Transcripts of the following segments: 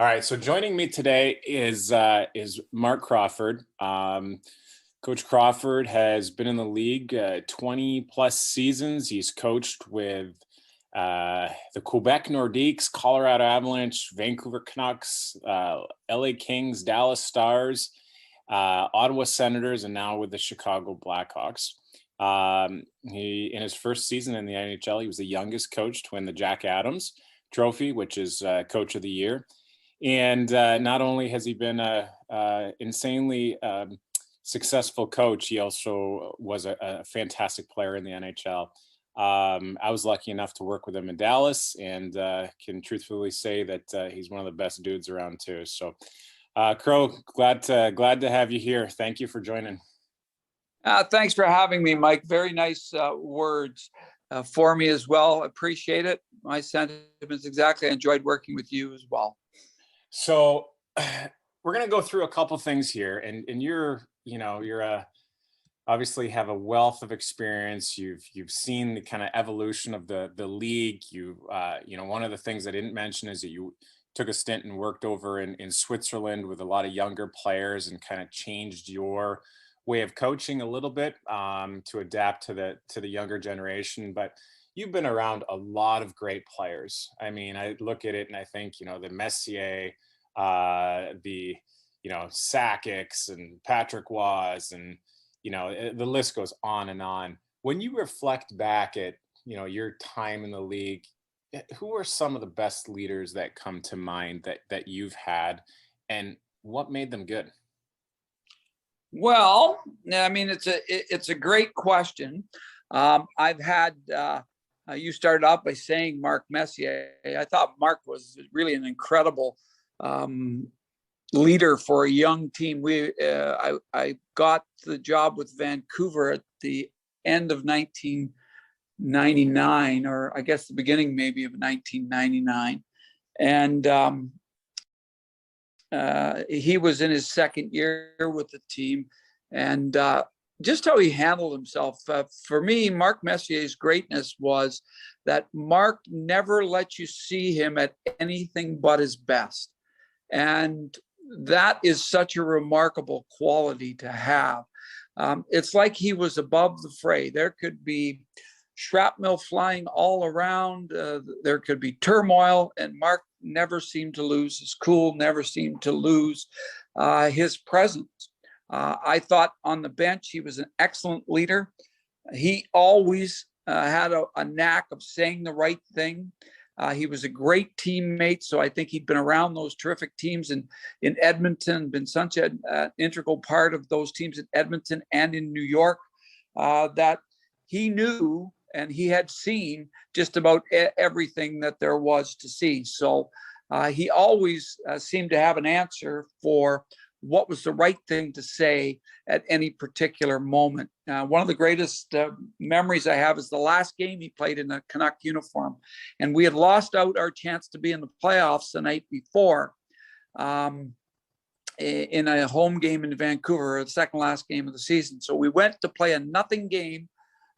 All right, so joining me today is Marc Crawford. Coach Crawford has been in the league 20 plus seasons. He's coached with the Quebec Nordiques, Colorado Avalanche, Vancouver Canucks, LA Kings, Dallas Stars, Ottawa Senators, and now with the Chicago Blackhawks. He, in his first season in the NHL, he was the youngest coach to win the Jack Adams Trophy, which is Coach of the Year. And not only has he been a insanely successful coach, he also was a fantastic player in the NHL. I was lucky enough to work with him in Dallas, and can truthfully say that he's one of the best dudes around too. So, Crow, glad to have you here. Thank you for joining. Thanks for having me, Mike. Very nice words for me as well. Appreciate it. My sentiments exactly. I enjoyed working with you as well. So we're going to go through a couple things here, and you're obviously have a wealth of experience. You've seen the kind of evolution of the league. One of the things I didn't mention is that you took a stint and worked over in Switzerland with a lot of younger players and kind of changed your way of coaching a little bit to adapt to the younger generation. But you've been around a lot of great players. I mean, I look at it and I think, the Messier, the Sakics and Patrick Waz, and the list goes on and on. When you reflect back at your time in the league, who are some of the best leaders that come to mind that you've had, and what made them good? Well, I mean, it's a great question. I've had you started out by saying Marc Messier. I thought Marc was really an incredible leader for a young team. I got the job with Vancouver at the end of 1999, or I guess the beginning maybe of 1999, and he was in his second year with the team, and just how he handled himself. For me, Marc Messier's greatness was that Marc never let you see him at anything but his best. And that is such a remarkable quality to have. It's like he was above the fray. There could be shrapnel flying all around. There could be turmoil, and Marc never seemed to lose his cool, never seemed to lose his presence. I thought on the bench, he was an excellent leader. He always had a knack of saying the right thing. He was a great teammate, so I think he'd been around those terrific teams in Edmonton, been such an integral part of those teams in Edmonton and in New York, that he knew and he had seen just about everything that there was to see. So he always seemed to have an answer for what was the right thing to say at any particular moment. One of the greatest memories I have is the last game he played in a Canuck uniform. And we had lost out our chance to be in the playoffs the night before in a home game in Vancouver, the second last game of the season. So we went to play a nothing game,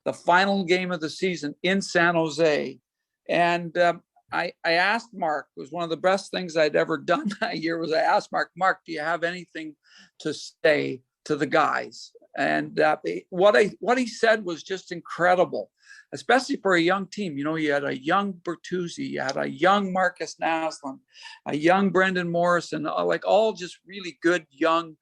the final game of the season in San Jose. And I asked Marc, it was one of the best things I'd ever done that year, was I asked Marc, do you have anything to say to the guys? And what he said was just incredible, especially for a young team. You had a young Bertuzzi, you had a young Marcus Naslund, a young Brendan Morrison, like all just really good young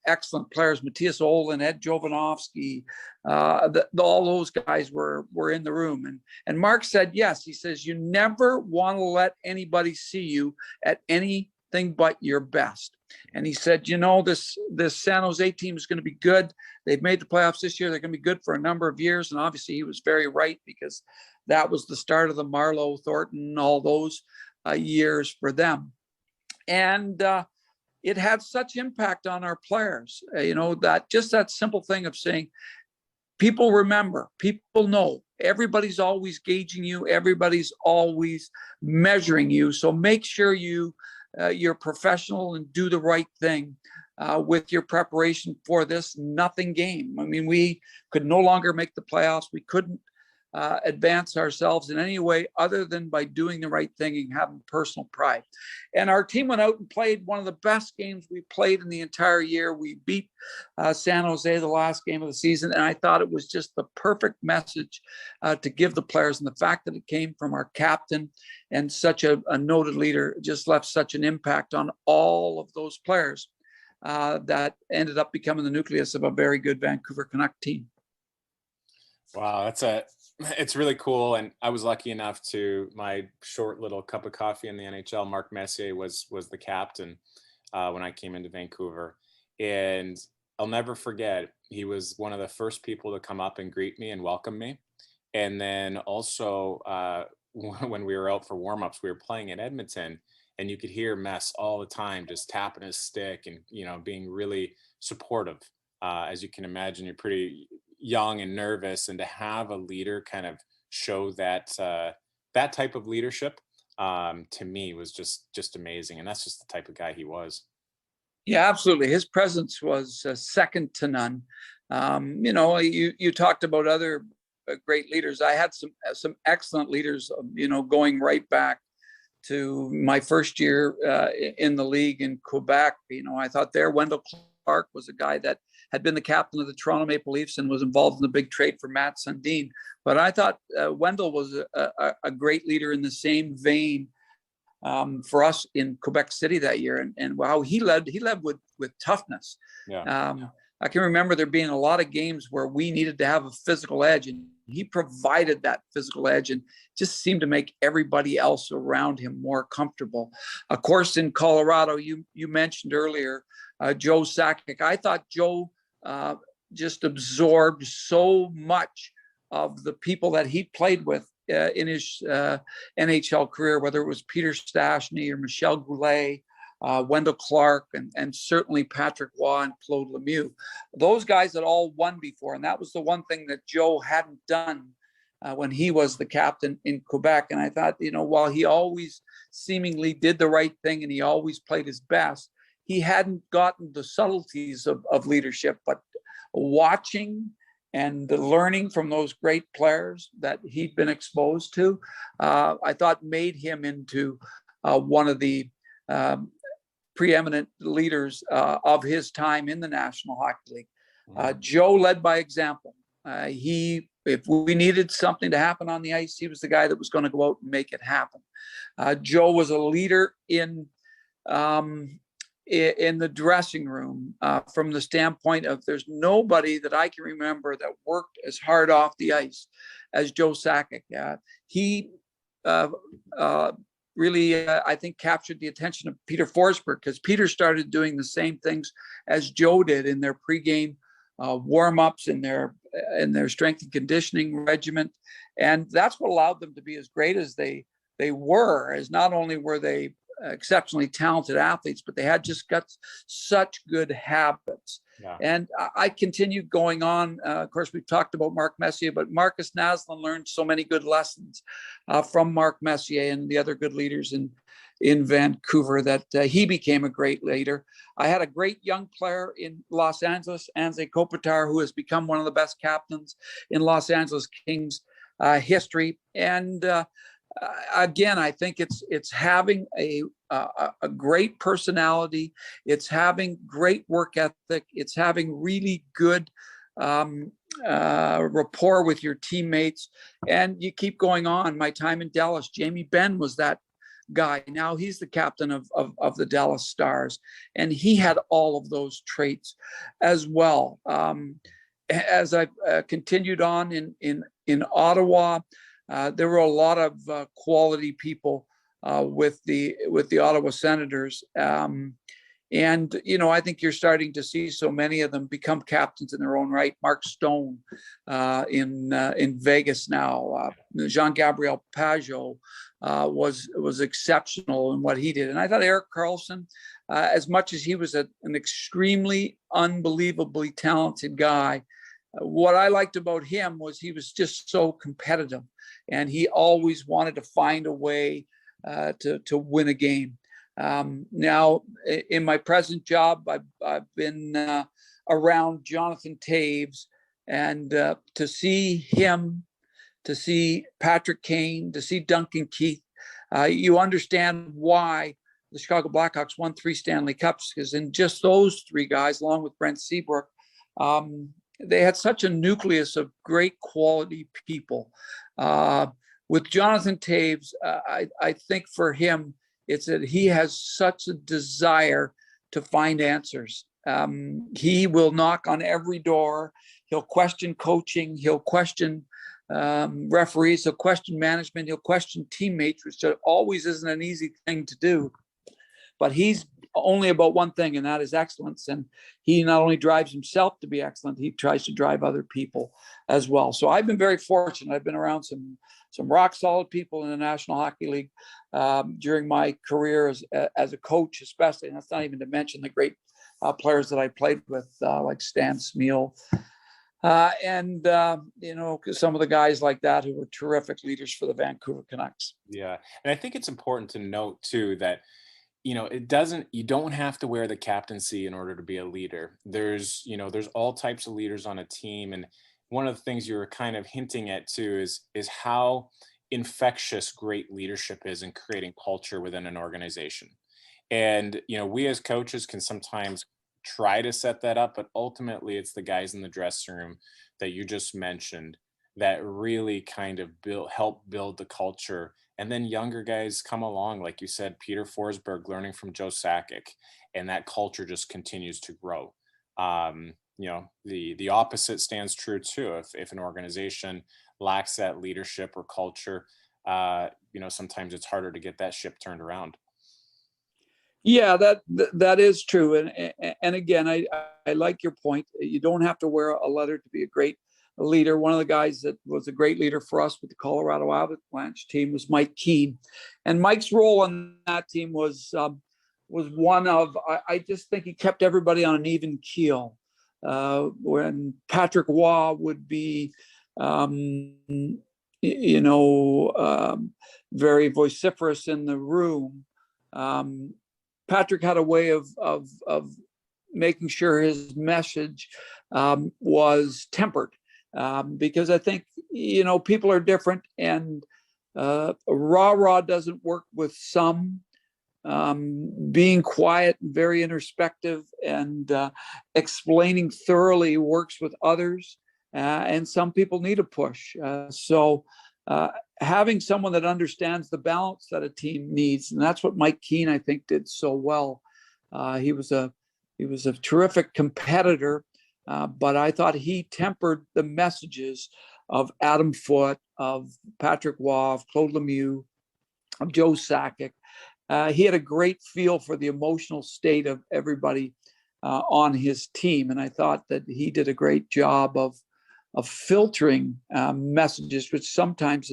excellent players. Matthias Olin, Ed Jovanovski, all those guys were in the room. And Marc said, yes, he says, you never want to let anybody see you at anything but your best. And he said, this San Jose team is going to be good. They've made the playoffs this year. They're going to be good for a number of years. And obviously he was very right, because that was the start of the Marlowe, Thornton, all those years for them. And it had such impact on our players, that just that simple thing of saying, people remember, people know, everybody's always gauging you, everybody's always measuring you. So make sure you're professional and do the right thing with your preparation for this nothing game. I mean, we could no longer make the playoffs. We couldn't advance ourselves in any way other than by doing the right thing and having personal pride. And our team went out and played one of the best games we played in the entire year. We beat San Jose the last game of the season, and I thought it was just the perfect message to give the players. And the fact that it came from our captain and such a noted leader just left such an impact on all of those players that ended up becoming the nucleus of a very good Vancouver Canuck team. Wow, it's really cool. And I was lucky enough to, my short little cup of coffee in the NHL, Marc Messier was the captain when I came into Vancouver. And I'll never forget, he was one of the first people to come up and greet me and welcome me. And then also when we were out for warmups, we were playing in Edmonton, and you could hear Mess all the time, just tapping his stick and, being really supportive. As you can imagine, you're pretty young and nervous, and to have a leader kind of show that that type of leadership to me was just amazing. And that's just the type of guy he was. Yeah, absolutely. His presence was second to none. You talked about other great leaders. I had some excellent leaders, going right back to my first year in the league in Quebec. I thought Wendell Clark was a guy that had been the captain of the Toronto Maple Leafs and was involved in the big trade for Matt Sundin. But I thought Wendell was a great leader in the same vein for us in Quebec City that year. And wow, he led with toughness. Yeah. I can remember there being a lot of games where we needed to have a physical edge, and he provided that physical edge and just seemed to make everybody else around him more comfortable. Of course, in Colorado, you mentioned earlier, Joe Sakic. I thought Joe just absorbed so much of the people that he played with in his NHL career, whether it was Peter Stastny or Michel Goulet, Wendell Clark, and certainly Patrick Waugh and Claude Lemieux. Those guys had all won before, and that was the one thing that Joe hadn't done when he was the captain in Quebec. And I thought, while he always seemingly did the right thing and he always played his best, he hadn't gotten the subtleties of leadership. But watching and learning from those great players that he'd been exposed to, I thought made him into one of the preeminent leaders of his time in the National Hockey League. Joe led by example. If we needed something to happen on the ice, he was the guy that was going to go out and make it happen. Joe was a leader in the dressing room from the standpoint of there's nobody that I can remember that worked as hard off the ice as Joe Sakic. He really, I think, captured the attention of Peter Forsberg, because Peter started doing the same things as Joe did in their pregame warm-ups, in their strength and conditioning regiment. And that's what allowed them to be as great as they were, as not only were they exceptionally talented athletes, but they had just got such good habits. Yeah. And I continued going on. Of course, we've talked about Marc Messier, but Marcus Naslund learned so many good lessons from Marc Messier and the other good leaders in Vancouver that he became a great leader. I had a great young player in Los Angeles, Anze Kopitar, who has become one of the best captains in Los Angeles Kings history. And again, I think it's having a great personality. It's having great work ethic. It's having really good rapport with your teammates. And you keep going on. My time in Dallas, Jamie Benn was that guy. Now he's the captain of the Dallas Stars, and he had all of those traits as well. As I continued on in Ottawa, there were a lot of quality people with the Ottawa Senators. And, I think you're starting to see so many of them become captains in their own right. Mark Stone in Vegas now. Jean-Gabriel Pajot was exceptional in what he did. And I thought Erik Karlsson, as much as he was an extremely unbelievably talented guy, what I liked about him was he was just so competitive, and he always wanted to find a way to win a game. Now, in my present job, I've been around Jonathan Toews, and to see him to see Patrick Kane, to see Duncan Keith. You understand why the Chicago Blackhawks won 3 Stanley Cups, because in just those 3 guys, along with Brent Seabrook, they had such a nucleus of great quality people. With Jonathan Toews, I think for him, it's that he has such a desire to find answers. He will knock on every door. He'll question coaching. He'll question referees. He'll question management. He'll question teammates, which always isn't an easy thing to do. But he's only about one thing, and that is excellence. And he not only drives himself to be excellent, he tries to drive other people as well. So I've been very fortunate. I've been around some rock solid people in the National Hockey League during my career as a coach, especially. And that's not even to mention the great players that I played with, like Stan Smeel, and some of the guys like that who were terrific leaders for the Vancouver Canucks. Yeah, and I think it's important to note too that you don't have to wear the captaincy in order to be a leader. There's all types of leaders on a team. And one of the things you were kind of hinting at too is how infectious great leadership is in creating culture within an organization. And, we as coaches can sometimes try to set that up, but ultimately it's the guys in the dressing room that you just mentioned that really kind of help build the culture. And then younger guys come along, like you said, Peter Forsberg learning from Joe Sakic, and that culture just continues to grow. The opposite stands true too. If an organization lacks that leadership or culture, sometimes it's harder to get that ship turned around. Yeah, that is true. And again, I like your point. You don't have to wear a leather to be a great leader. One of the guys that was a great leader for us with the Colorado Avalanche team was Mike Keane. And Mike's role on that team was one of, I just think he kept everybody on an even keel. When Patrick Waugh would be, very vociferous in the room, Patrick had a way of making sure his message was tempered, because I think people are different, and rah doesn't work with some. Being quiet and very introspective and explaining thoroughly works with others, and some people need a push. So having someone that understands the balance that a team needs, and that's what Mike Keane, I think, did so well. He was a terrific competitor, but I thought he tempered the messages of Adam Foote, of Patrick Waugh, of Claude Lemieux, of Joe Sakic. He had a great feel for the emotional state of everybody on his team, and I thought that he did a great job of filtering messages, which sometimes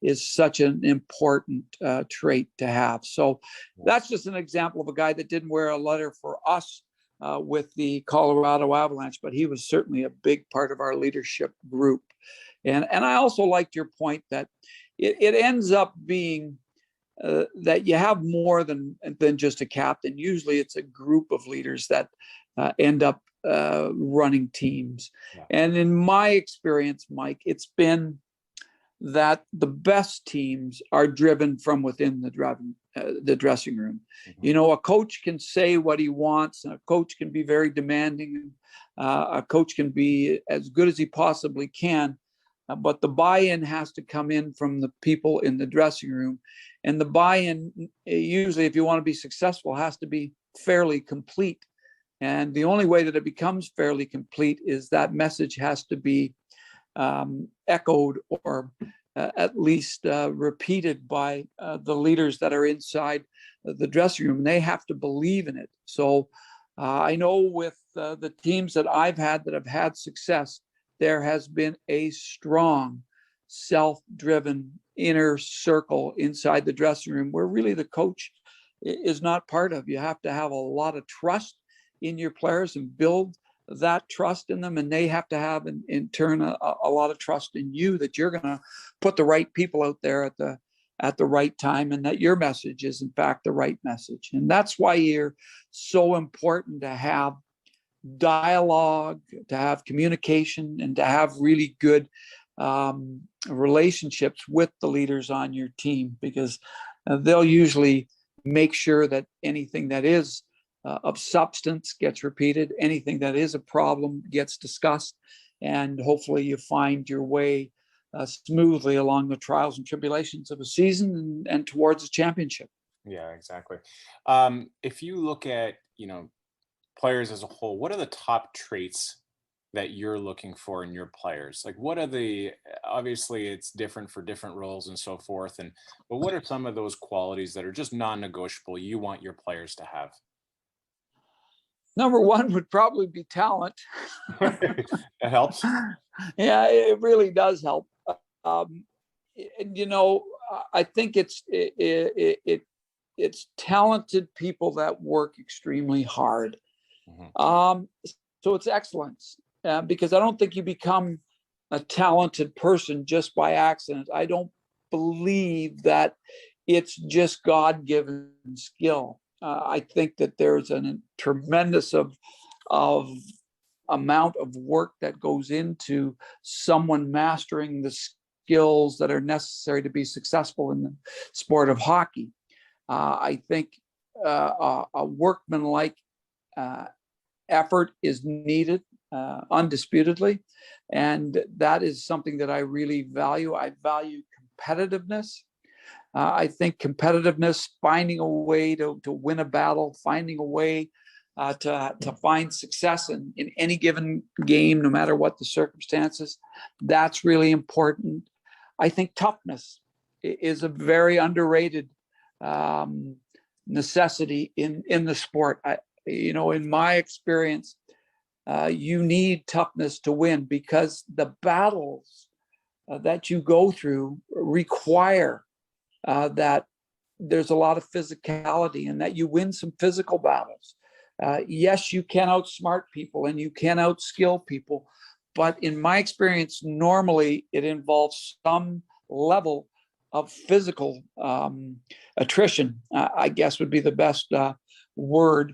is such an important trait to have. So that's just an example of a guy that didn't wear a leather for us with the Colorado Avalanche, but he was certainly a big part of our leadership group. And I also liked your point that it ends up being that you have more than just a captain. Usually it's a group of leaders that end up running teams. Yeah. And in my experience, Mike, it's been that the best teams are driven from within the dressing room. Mm-hmm. A coach can say what he wants, and a coach can be very demanding. A coach can be as good as he possibly can, but the buy-in has to come in from the people in the dressing room. And the buy-in, usually, if you want to be successful, has to be fairly complete. And the only way that it becomes fairly complete is that message has to be echoed or at least repeated by the leaders that are inside the dressing room. And they have to believe in it. So I know with the teams that I've had that have had success, there has been a strong, self-driven inner circle inside the dressing room where really the coach is not part of. You have to have a lot of trust in your players and build that trust in them, and they have to have in turn a lot of trust in you that you're going to put the right people out there at the right time, and that your message is in fact the right message. And that's why you're so important to have dialogue, to have communication, and to have really good relationships with the leaders on your team, because they'll usually make sure that anything that is of substance gets repeated, anything that is a problem gets discussed, and hopefully you find your way smoothly along the trials and tribulations of a season and towards a championship. Yeah, exactly. If you look at, players as a whole, what are the top traits that you're looking for in your players? Like, what are obviously it's different for different roles and so forth. But what are some of those qualities that are just non-negotiable you want your players to have? Number one would probably be talent. That helps. Yeah, it really does help. I think it's talented people that work extremely hard. Mm-hmm. So it's excellence, because I don't think you become a talented person just by accident. I don't believe that it's just God-given skill. I think that there's a tremendous of amount of work that goes into someone mastering the skills that are necessary to be successful in the sport of hockey. I think a workmanlike effort is needed, undisputedly, and that is something that I really value. I value competitiveness. I think competitiveness, finding a way to win a battle, finding a way to find success in any given game, no matter what the circumstances, that's really important. I think toughness is a very underrated necessity in the sport. In my experience, you need toughness to win, because the battles that you go through require that there's a lot of physicality and that you win some physical battles. Yes, you can outsmart people and you can outskill people, but in my experience, normally it involves some level of physical attrition, I guess would be the best word,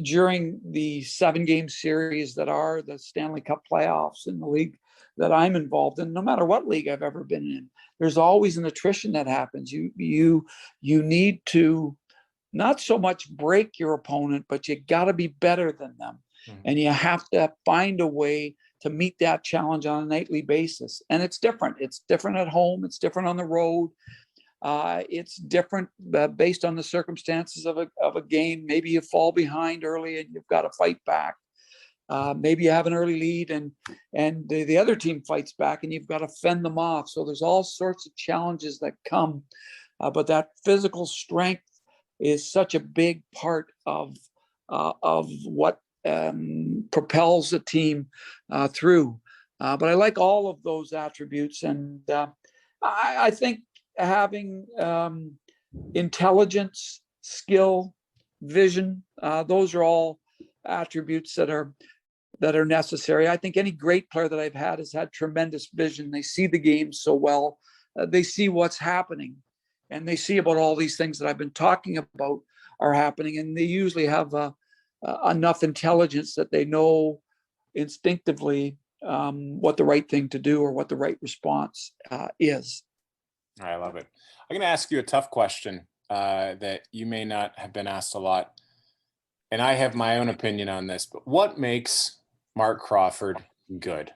during the 7-game series that are the Stanley Cup playoffs in the league that I'm involved in. No matter what league I've ever been in, there's always an attrition that happens. You need to not so much break your opponent, but you got to be better than them. Mm-hmm. And you have to find a way to meet that challenge on a nightly basis. And it's different. It's different at home. It's different on the road. It's different based on the circumstances of a game. Maybe you fall behind early and you've got to fight back. Maybe you have an early lead and the other team fights back and you've got to fend them off. So there's all sorts of challenges that come, but that physical strength is such a big part of what propels a team through. But I like all of those attributes, and I think having intelligence, skill, vision, those are all attributes that are necessary. I think any great player that I've had has had tremendous vision. They see the game so well. They see what's happening, and they see about all these things that I've been talking about are happening, and they usually have enough intelligence that they know instinctively what the right thing to do or what the right response is. I love it. I'm going to ask you a tough question that you may not have been asked a lot, and I have my own opinion on this, but what makes Marc Crawford good?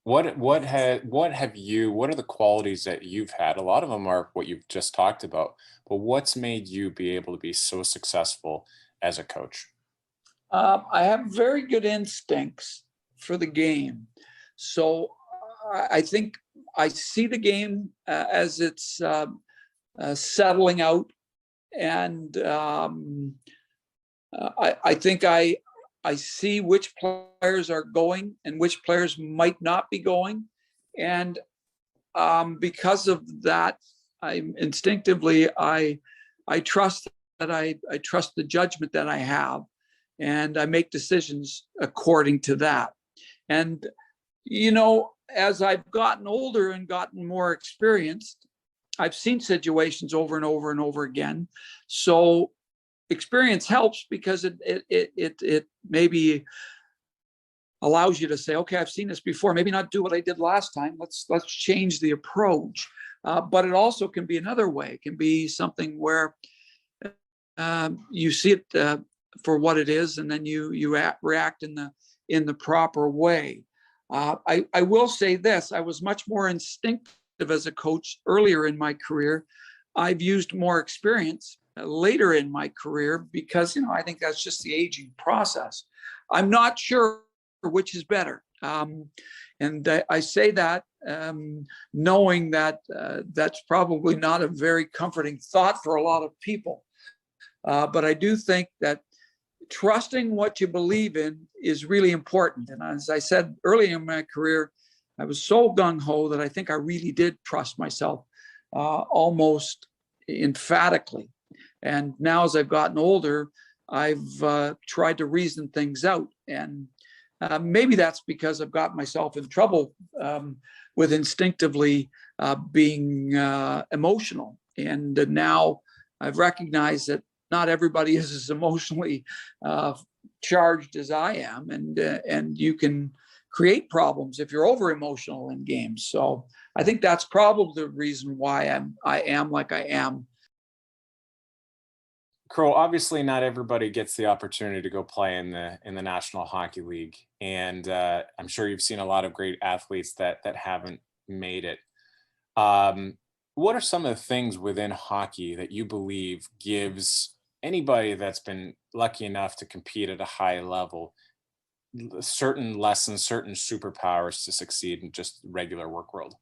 What are the qualities that you've had? A lot of them are what you've just talked about, but what's made you be able to be so successful as a coach? I have very good instincts for the game. So I think I see the game as it's settling out. And I think I see which players are going and which players might not be going. And because of that, I trust that I trust the judgment that I have, and I make decisions according to that. And, as I've gotten older and gotten more experienced, I've seen situations over and over and over again. So experience helps, because it maybe allows you to say, okay, I've seen this before, maybe not do what I did last time. Let's change the approach. But it also can be another way. It can be something where you see it for what it is, and then you react in the proper way. I will say this: I was much more instinctive as a coach earlier in my career. I've used more experience later in my career because I think that's just the aging process. I'm not sure which is better. And I say that knowing that that's probably not a very comforting thought for a lot of people. But I do think that trusting what you believe in is really important. And as I said early in my career, I was so gung-ho that I think I really did trust myself almost emphatically. And now as I've gotten older, I've tried to reason things out. And maybe that's because I've got myself in trouble with instinctively being emotional. And now I've recognized that not everybody is as emotionally charged as I am, and you can create problems if you're over emotional in games. So I think that's probably the reason why I am like I am. Crow, obviously not everybody gets the opportunity to go play in the National Hockey League, and I'm sure you've seen a lot of great athletes that haven't made it. What are some of the things within hockey that you believe gives anybody that's been lucky enough to compete at a high level certain lessons, certain superpowers to succeed in just regular work world?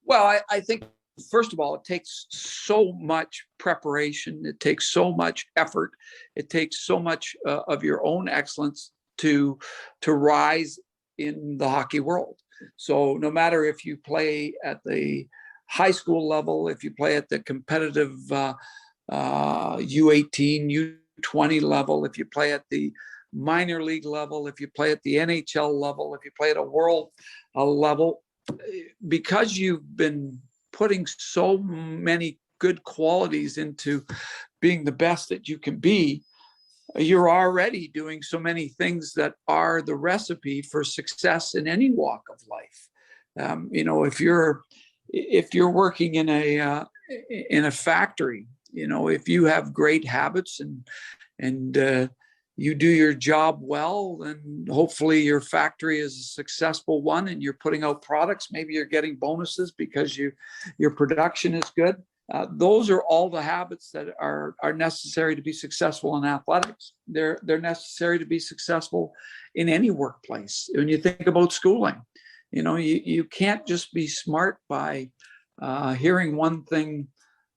Well, I think, first of all, it takes so much preparation. It takes so much effort. It takes so much of your own excellence to rise in the hockey world. So no matter if you play at the high school level, if you play at the competitive U18, U20 level, if you play at the minor league level, if you play at the NHL level, if you play at a world level, because you've been putting so many good qualities into being the best that you can be, you're already doing so many things that are the recipe for success in any walk of life. If you're working in a factory, if you have great habits and you do your job well, then hopefully your factory is a successful one and you're putting out products. Maybe you're getting bonuses because your production is good. Those are all the habits that are necessary to be successful in athletics. They're necessary to be successful in any workplace. When you think about schooling, you can't just be smart by hearing one thing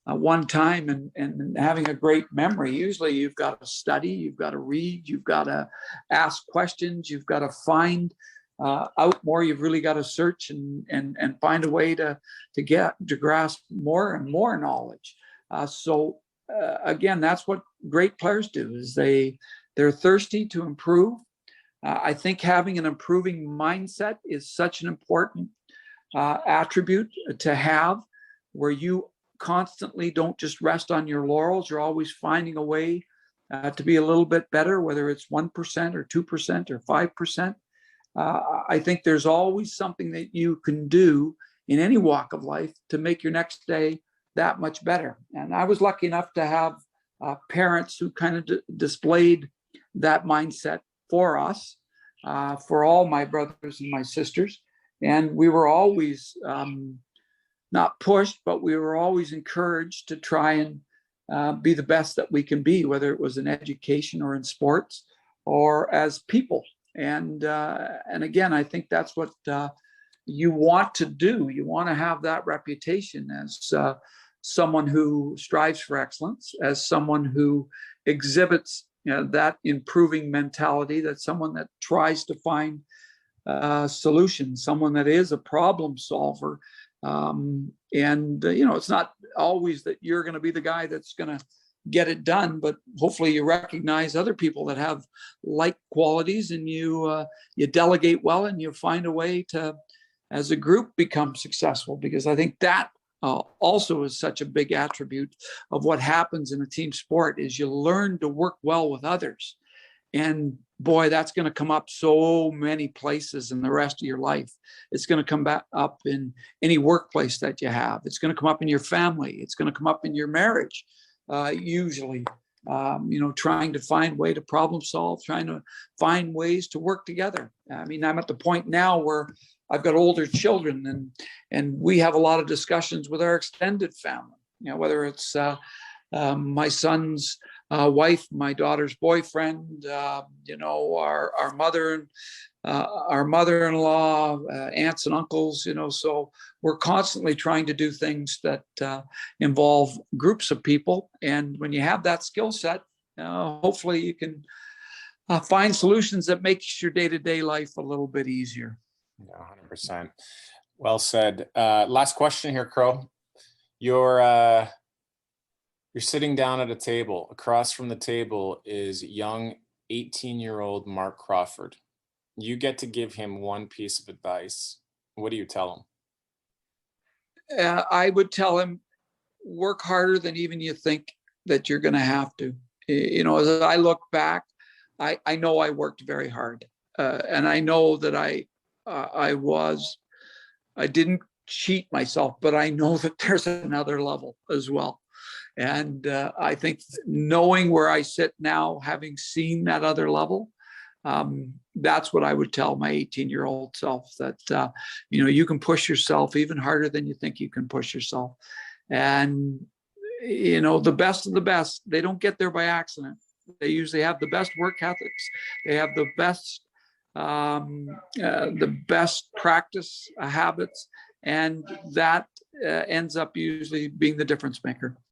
one time and having a great memory. Usually you've got to study, you've got to read, you've got to ask questions, you've got to find out more. You've really got to search and find a way to grasp more and more knowledge. Again, that's what great players do, is they're thirsty to improve. I think having an improving mindset is such an important attribute to have, where you constantly don't just rest on your laurels. You're always finding a way to be a little bit better, whether it's 1% or 2% or 5%. I think there's always something that you can do in any walk of life to make your next day that much better. And I was lucky enough to have parents who kind of displayed that mindset for us, for all my brothers and my sisters. And we were always not pushed, but we were always encouraged to try and be the best that we can be, whether it was in education or in sports or as people. And again, I think that's what you want to do. You want to have that reputation as someone who strives for excellence, as someone who exhibits that improving mentality, that's someone that tries to find solutions, someone that is a problem solver. It's not always that you're going to be the guy that's going to get it done, but hopefully you recognize other people that have like qualities, and you delegate well, and you find a way to, as a group, become successful. Because I think that also is such a big attribute of what happens in a team sport, is you learn to work well with others. And boy, that's going to come up so many places in the rest of your life. It's going to come back up in any workplace that you have. It's going to come up in your family. It's going to come up in your marriage, usually. Trying to find way to problem solve, trying to find ways to work together. I mean, I'm at the point now where I've got older children, and we have a lot of discussions with our extended family. Whether it's my son's wife, my daughter's boyfriend, our mother, our mother-in-law, aunts and uncles. So we're constantly trying to do things that involve groups of people. And when you have that skill set, hopefully you can find solutions that makes your day-to-day life a little bit easier. 100%. Well said. Last question here, Crow. You're sitting down at a table. Across from the table is young 18-year-old Marc Crawford. You get to give him one piece of advice. What do you tell him? I would tell him, work harder than even you think that you're going to have to. As I look back, I know I worked very hard, and I know that I didn't cheat myself, but I know that there's another level as well. And I think knowing where I sit now, having seen that other level, that's what I would tell my 18-year-old self, that, you can push yourself even harder than you think you can push yourself. And, the best of the best, they don't get there by accident. They usually have the best work ethics. They have the best practice habits. And that ends up usually being the difference maker.